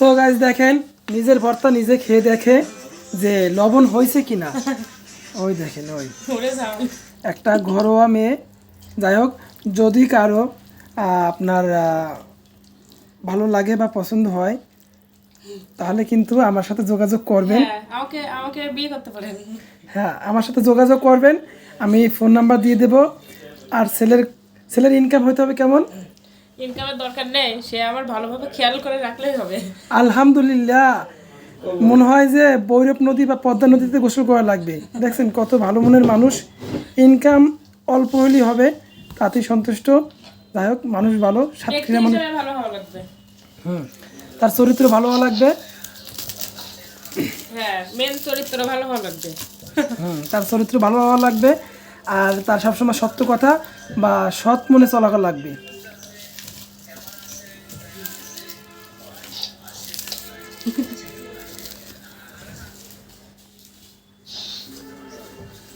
So guys দেখেন নিজের ভর্তা নিজে খেয়ে দেখে যে লবণ হয়েছে কিনা। ওই দেখেন ওই একটা ঘরোয়া মেয়ে। যাই হোক, যদি কারো আপনার ভালো লাগে বা পছন্দ হয় তাহলে কিন্তু আমার সাথে যোগাযোগ করবেন। আমাকে আমাকে বিয়ে করতে পারেন। হ্যাঁ, আমার সাথে যোগাযোগ করবেন, আমি ফোন নাম্বার দিয়ে দেব। আর ছেলের ইনকাম হইতে হবে কেমন? ইনকামের দরকার নেই, সে আমার ভালোভাবে খেয়াল করে রাখলেই হবে। আলহামদুলিল্লাহ, মনে হয় যে ভৈরব নদী বা পদ্মা নদীতে গোসল করা লাগবে। দেখছেন কত ভালো মনের মানুষ। ইনকাম অল্প হলেই হবে, তাতেই সন্তুষ্ট। যাই হোক, মানুষ ভালো, ব্যক্তি সাতক্ষীরা মানুষ। হিসেবে ভালো হওয়া লাগবে। তার চরিত্র ভালো হওয়া লাগবে। হ্যাঁ, মেন চরিত্র ভালো হওয়া লাগবে। তার চরিত্র ভালো হওয়া লাগবে। আর তার সবসময় সত্য কথা বা সৎ মনে চলা লাগবে।